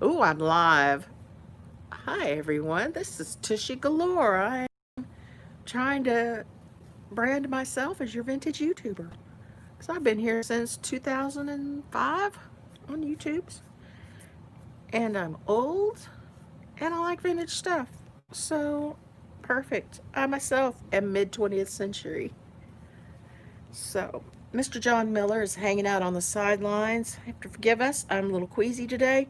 Ooh, I'm live. Hi, everyone. This is TushyGalore. I'm trying to brand myself as your vintage YouTuber. Because I've been here since 2005 on YouTubes. And I'm old and I like vintage stuff. So, perfect. I myself am mid 20th century. So, Mr. John Miller is hanging out on the sidelines. You have to forgive us. I'm a little queasy today.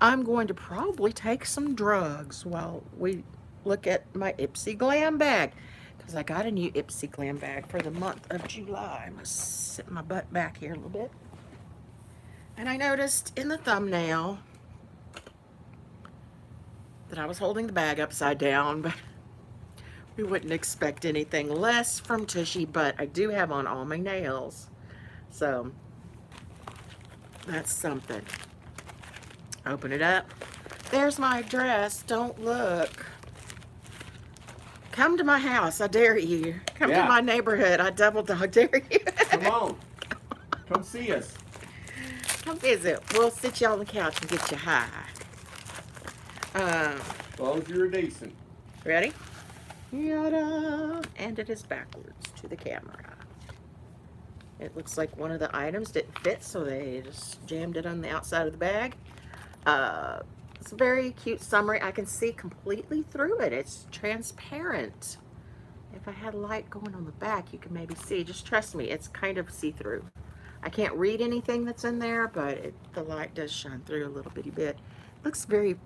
I'm going to probably take some drugs while we look at my IPSY Glam bag. Because I got a new IPSY Glam bag for the month of July. I must sit my butt back here a little bit. And I noticed in the thumbnail that I was holding the bag upside down, but we wouldn't expect anything less from Tushy, but I do have on all my nails. So that's something. Open it up. There's my address. Don't look. Come to my house. I dare you. Come to my neighborhood. I double dog dare you. Come on. Come see us. Come visit. We'll sit you on the couch and get you high. As long as you're decent. Ready? Yada. And it is backwards to the camera. It looks like one of the items didn't fit, so they just jammed it on the outside of the bag. It's a very cute summary. I can see completely through it. It's transparent. If I had light going on the back, you can maybe see. Just trust me, it's kind of see-through. I can't read anything that's in there, but the light does shine through a little bitty bit. It looks very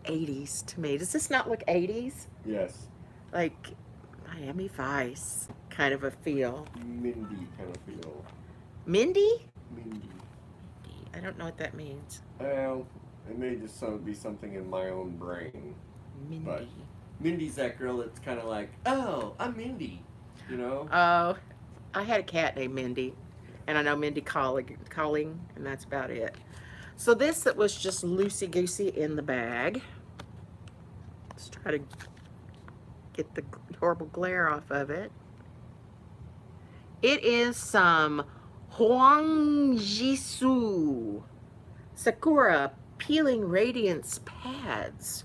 80s to me. Does this not look 80s? Yes. Like Miami Vice kind of a feel. Mindy kind of feel. Mindy? Mindy. I don't know what that means. Well, it may just be something in my own brain. Mindy. But Mindy's that girl that's kind of like, oh, I'm Mindy, you know? Oh, I had a cat named Mindy, and I know Mindy calling, and that's about it. So this that was just loosey-goosey in the bag. Let's try to get the horrible glare off of it. It is some Huang Jisoo Sakura Peeling Radiance Pads.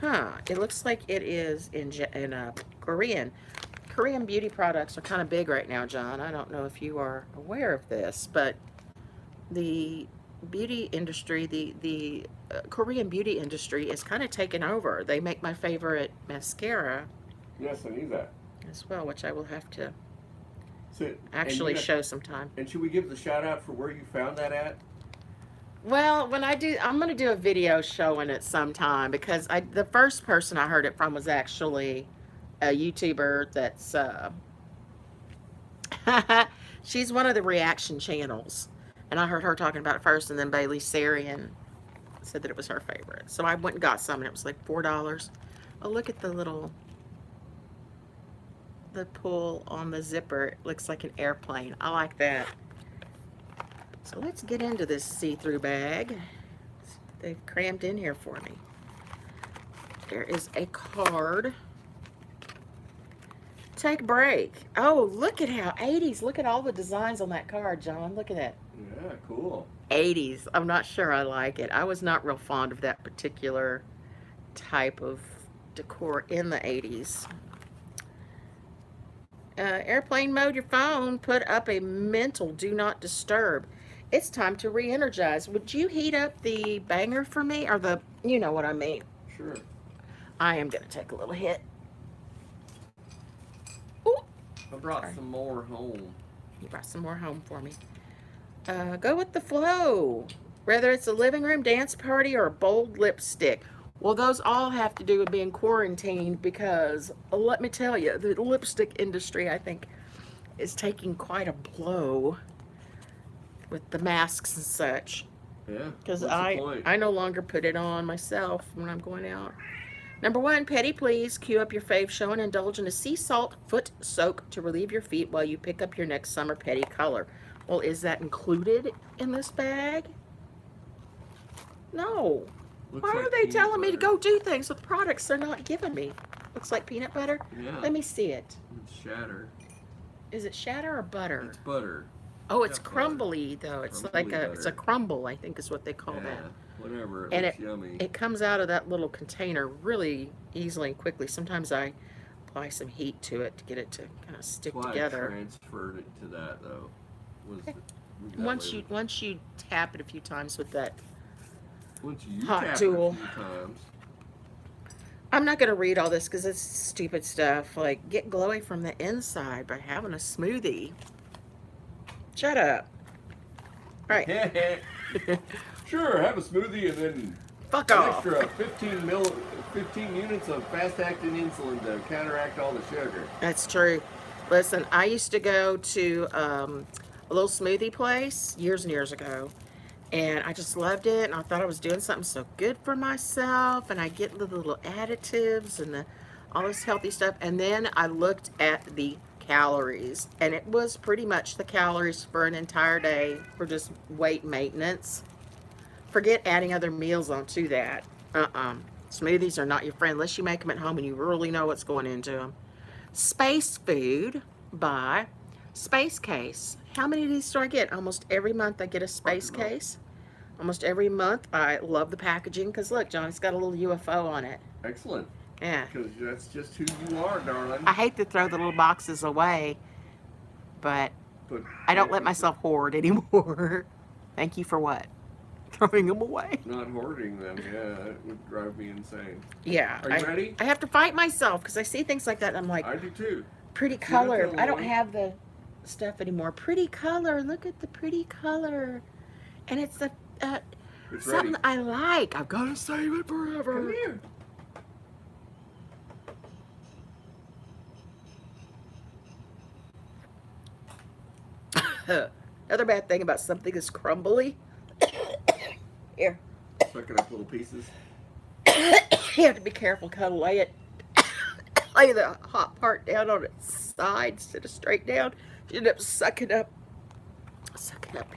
Huh, it looks like it is in Korean. Korean beauty products are kind of big right now, John. I don't know if you are aware of this, but the beauty industry, the Korean beauty industry is kind of taken over. They make my favorite mascara. Yes, I knew that. As well, which I will have to So, actually show sometime. And should we give the shout out for where you found that at? Well, when I do, I'm going to do a video showing it sometime, because the first person I heard it from was actually a YouTuber that's, she's one of the reaction channels. And I heard her talking about it first, and then Bailey Sarian said that it was her favorite. So I went and got some, and it was like $4. Oh, look at the pull on the zipper. It looks like an airplane. I like that. So let's get into this see-through bag. They've crammed in here for me. There is a card. Take a break. Oh, look at how 80s. Look at all the designs on that card, John. Look at that. Yeah, cool. 80s. I'm not sure I like it. I was not real fond of that particular type of decor in the 80s. Airplane mode your phone. Put up a mental do not disturb. It's time to re-energize. Would you heat up the banger for me? Or the, you know what I mean. Sure. I am going to take a little hit. Ooh. I brought some more home. You brought some more home for me. Go with the flow. Whether it's a living room dance party or a bold lipstick. Well, those all have to do with being quarantined, because let me tell you, the lipstick industry, I think, is taking quite a blow with the masks and such. Yeah. Because I no longer put it on myself when I'm going out. Number 1, petty please. Cue up your fave show and indulge in a sea salt foot soak to relieve your feet while you pick up your next summer petty color. Well, is that included in this bag? No. Why are they telling me to go do things with products they're not giving me? Looks like peanut butter. Yeah. Let me see it. It's shatter. Is it shatter or butter? It's butter. Oh, it's Have fun. crumbly though. It's like Crumbly it's a butter. crumble, I think is what they call that. Yeah, whatever. It And looks yummy. it comes out of that little container really easily and quickly. Sometimes I apply some heat to it to get it to kind of That's stick why I together. transferred it to that though. Was Okay. that way? Once you tap it a few times with that Once you hot tap it a tool. few times, I'm not gonna read all this because it's stupid stuff. Like get glowy from the inside by having a smoothie. Shut up. All right. sure, have a smoothie and then Fuck an off. extra 15 units of fast-acting insulin to counteract all the sugar. That's true. Listen, I used to go to a little smoothie place years and years ago, and I just loved it. And I thought I was doing something so good for myself, and I get the little additives and all this healthy stuff. And then I looked at the calories, and it was pretty much the calories for an entire day for just weight maintenance. Forget adding other meals onto that. Smoothies are not your friend unless you make them at home and you really know what's going into them. Space Food by Space Case. How many of these do I get? Almost every month I get a space case. Almost every month. I love the packaging because look, John, it's got a little UFO on it. Excellent. Yeah. Because that's just who you are, darling. I hate to throw the little boxes away, but But I don't let myself hoard anymore. Thank you for what? Throwing them away. not hoarding them, yeah, that would drive me insane. Yeah. Are you ready? I have to fight myself because I see things like that and I'm like, I do too. pretty color. I don't have the stuff anymore. Pretty color. Look at the pretty color. And it's the It's something ready. I like. I've got to save it forever. Come here. Another bad thing about something is crumbly. Here. Sucking up little pieces. You have to be careful. Kind of lay the hot part down on its side instead of straight down. You end up sucking up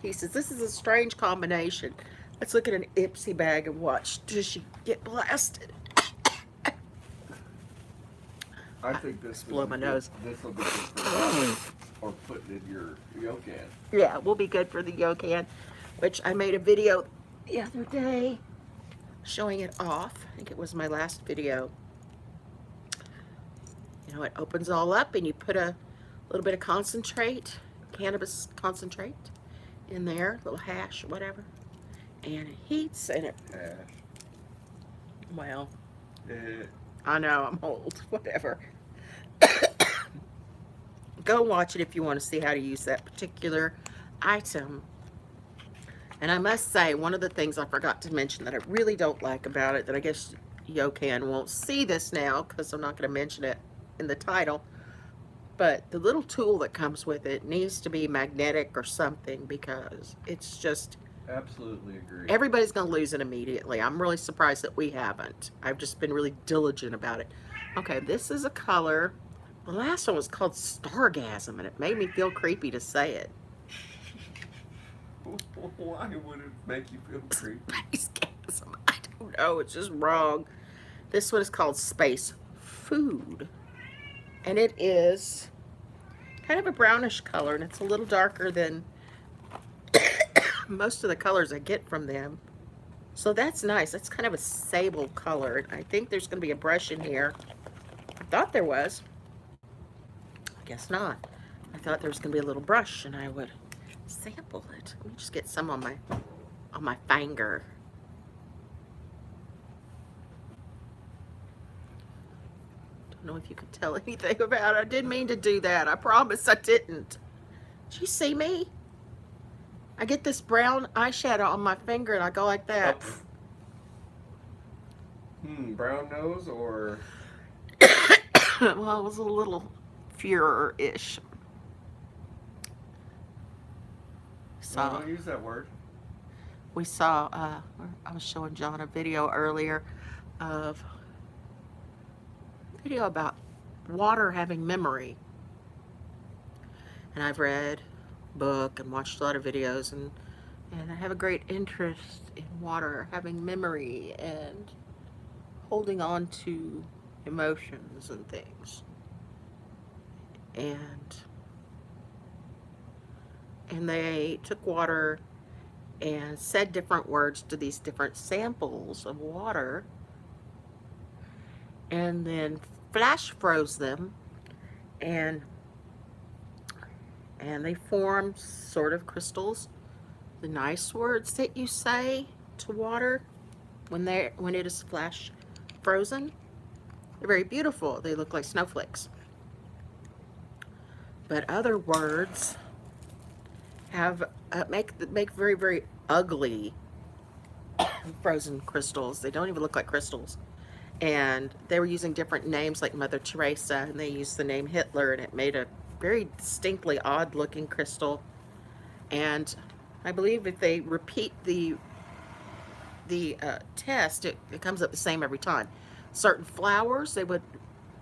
pieces. This is a strange combination. Let's look at an IPSY bag and watch. Does she get blasted? I think this blow my nose. This will be good for or putting in your Yokan. Yeah, will be good for the Yokan, which I made a video the other day showing it off. I think it was my last video. You know, it opens all up and you put a little bit of concentrate, cannabis concentrate in there, little hash or whatever, and it heats and it, Hash. well, Eh. I know I'm old, whatever. Go watch it if you want to see how to use that particular item. And I must say, one of the things I forgot to mention that I really don't like about it, that I guess Yokan won't see this now because I'm not going to mention it in the title, but the little tool that comes with it needs to be magnetic or something because it's just... Absolutely agree. Everybody's going to lose it immediately. I'm really surprised that we haven't. I've just been really diligent about it. Okay, this is a color. The last one was called Stargasm, and it made me feel creepy to say it. Why would it make you feel creepy? Spacegasm. I don't know. It's just wrong. This one is called Space Food. And it is kind of a brownish color, and it's a little darker than most of the colors I get from them. So that's nice. That's kind of a sable color. I think there's going to be a brush in here. I thought there was. I guess not. I thought there was going to be a little brush and I would sample it. Let me just get some on my finger. Don't know if you could tell anything about it. I didn't mean to do that. I promise I didn't. Did you see me? I get this brown eyeshadow on my finger and I go like that. Brown nose or... Well, it was a little Fuhrer-ish. No, don't use that word. We saw, I was showing John a video earlier of, video about water having memory. And I've read a book and watched a lot of videos and I have a great interest in water having memory and holding on to emotions and and they took water and said different words to these different samples of water, and then flash froze them, and they formed sort of crystals. The nice words that you say to water when it is flash frozen, they're very beautiful. They look like snowflakes. But other words have make very, very ugly frozen crystals. They don't even look like crystals. And they were using different names like Mother Teresa, and they used the name Hitler, and it made a very distinctly odd looking crystal. And I believe if they repeat the test, it comes up the same every time. Certain flowers, they would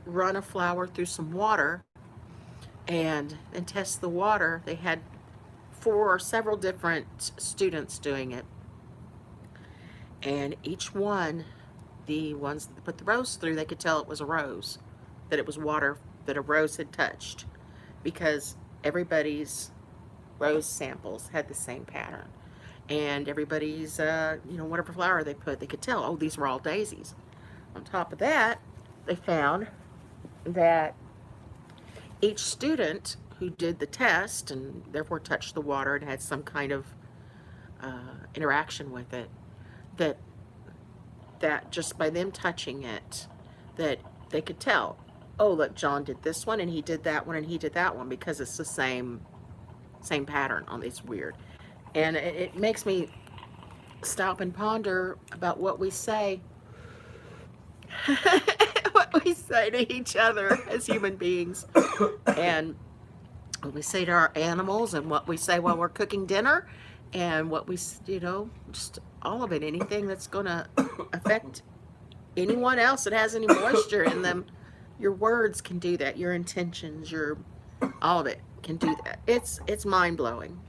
run a flower through some water and test the water. They had several different students doing it, and each one, the ones that put the rose through, they could tell it was a rose, that it was water that a rose had touched, because everybody's rose samples had the same pattern, and everybody's whatever flower they put, they could tell, oh, these were all daisies. On top of that, they found that each student who did the test and therefore touched the water and had some kind of interaction with it, that just by them touching it, that they could tell, oh, look, John did this one and he did that one and he did that one, because it's the same pattern on. It's weird, and it makes me stop and ponder about what we say what we say to each other as human beings, and what we say to our animals, and what we say while we're cooking dinner, and what we, just all of it, anything that's going to affect anyone else that has any moisture in them. Your words can do that. Your intentions, all of it can do that. It's mind-blowing.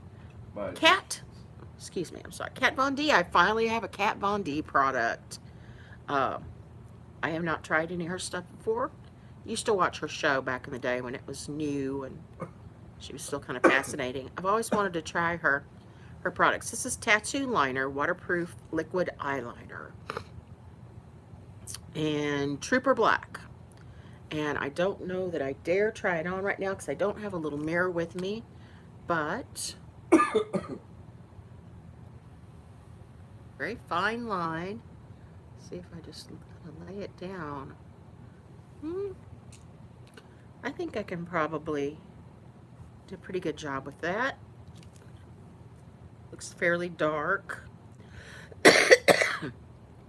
Excuse me, I'm sorry. Kat Von D. I finally have a Kat Von D product. I have not tried any of her stuff before. Used to watch her show back in the day when it was new and she was still kind of fascinating. I've always wanted to try her products. This is Tattoo Liner Waterproof Liquid Eyeliner in Trooper Black. And I don't know that I dare try it on right now because I don't have a little mirror with me. But very fine line. See if I just lay it down. I think I can probably do a pretty good job with that. Looks fairly dark.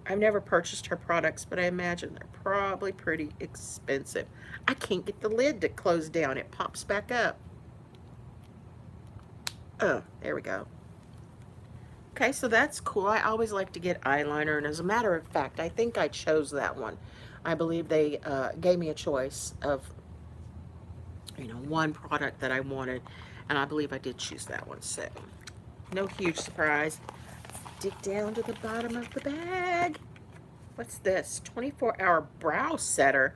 I've never purchased her products, but I imagine they're probably pretty expensive. I can't get the lid to close down. It pops back up. Oh, there we go. Okay, so that's cool. I always like to get eyeliner, and as a matter of fact, I think I chose that one. I believe they gave me a choice of, one product that I wanted, and I believe I did choose that one. So, no huge surprise. Dig down to the bottom of the bag. What's this? 24-hour brow setter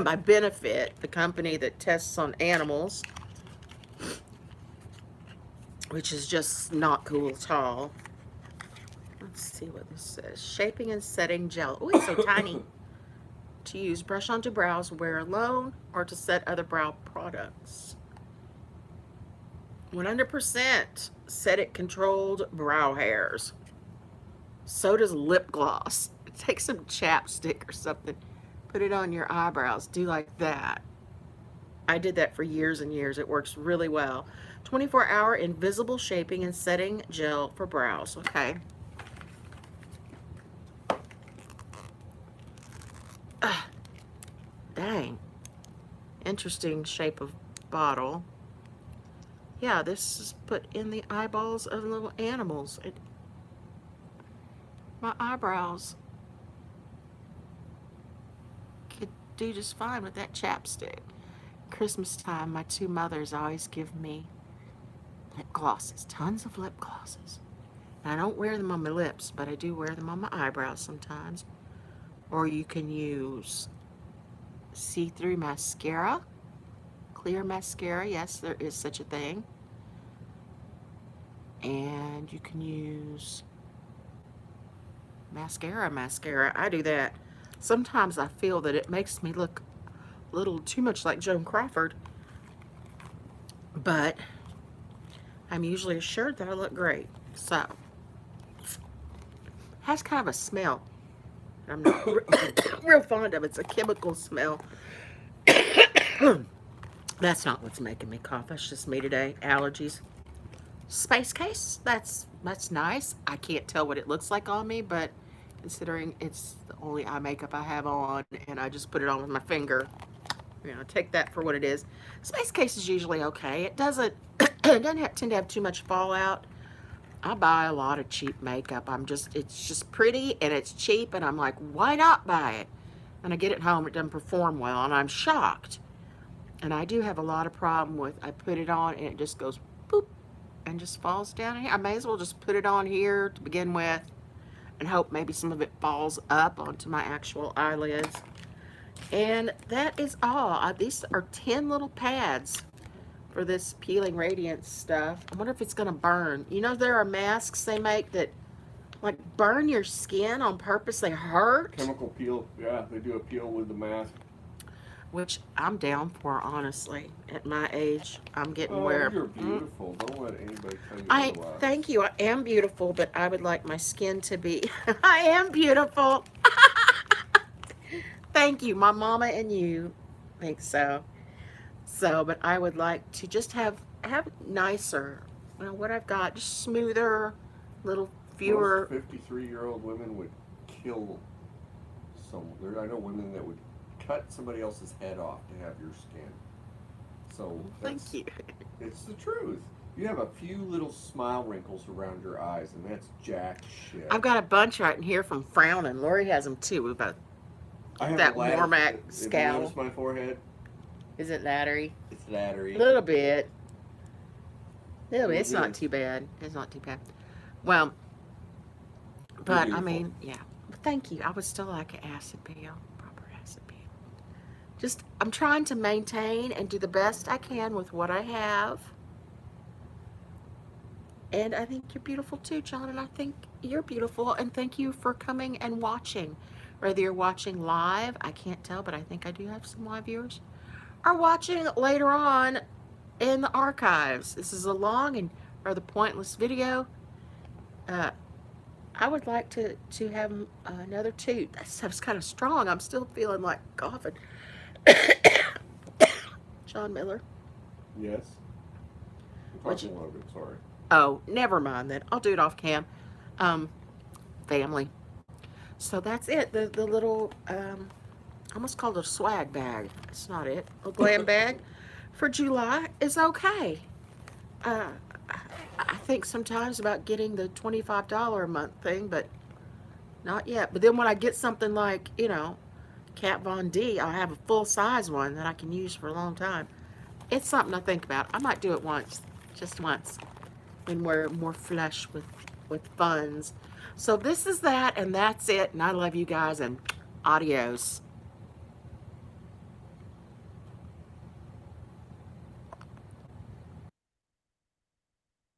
by Benefit, the company that tests on animals, which is just not cool at all. Let's see what this says. Shaping and setting gel. Oh, it's so tiny. To use, brush onto brows, wear alone, or to set other brow products. 100% set it controlled brow hairs. So does lip gloss. Take some chapstick or something, put it on your eyebrows, do like that. I did that for years and years. It works really well. 24-hour invisible shaping and setting gel for brows. Okay. Dang. Interesting shape of bottle. Yeah, this is put in the eyeballs of little animals. My eyebrows could do just fine with that chapstick. Christmas time, my two mothers always give me lip glosses, tons of lip glosses. And I don't wear them on my lips, but I do wear them on my eyebrows sometimes. Or you can use see-through mascara, clear mascara. Yes, there is such a thing. And you can use mascara. I do that. Sometimes I feel that it makes me look a little too much like Joan Crawford, but I'm usually assured that I look great. So, has kind of a smell. I'm not real fond of. It's a chemical smell. That's not what's making me cough. That's just me today. Allergies. Space case. That's nice. I can't tell what it looks like on me, but considering it's the only eye makeup I have on, and I just put it on with my finger, take that for what it is. Space case is usually okay. It doesn't it doesn't tend to have too much fallout. I buy a lot of cheap makeup. It's just pretty and it's cheap, and I'm like, why not buy it? And I get it home, it doesn't perform well, and I'm shocked. And I do have a lot of problem with, I put it on and it just goes boop and just falls down here. I may as well just put it on here to begin with and hope maybe some of it falls up onto my actual eyelids. And that is all. These are 10 little pads for this peeling radiance stuff. I wonder if it's gonna burn. You know, there are masks they make that like burn your skin on purpose. They hurt. Chemical peel. Yeah, they do a peel with the mask. Which I'm down for, honestly. At my age, I'm getting Oh, where you're beautiful. Don't let anybody tell you I otherwise. thank you. I am beautiful, but I would like my skin to be. I am beautiful. Thank you, my mama and you think so. So, but I would like to just have nicer. What I've got, just smoother, little fewer. Most 53-year-old women would kill someone. I know women that would cut somebody else's head off to have your skin. So Thank you. It's the truth. You have a few little smile wrinkles around your eyes, and that's jack shit. I've got a bunch right in here from frowning. Lori has them too. We've got that Mormac scowl. Have you noticed my forehead? Is it lattery? It's lattery. A little bit. It's not too bad. It's not too bad. Well, but I mean, yeah. But thank you. I would still like an acid peel. Proper acid peel. Just, I'm trying to maintain and do the best I can with what I have. And I think you're beautiful too, John. And I think you're beautiful. And thank you for coming and watching. Whether you're watching live, I can't tell, but I think I do have some live viewers, or watching later on in the archives. This is a long and rather pointless video. I would like to have another toot. That stuff's kind of strong. I'm still feeling like coughing. John Miller. Yes. I'm talking Logan, sorry. Oh, never mind then. I'll do it off cam. Family. So that's it. The little, I almost called it a swag bag. It's not it. A glam bag for July is okay. I think sometimes about getting the $25 a month thing, but not yet. But then when I get something like, Kat Von D, I have a full size one that I can use for a long time. It's something I think about. I might do it once, just once, when we're more flush with funds. So this is that, and that's it. And I love you guys, and adios.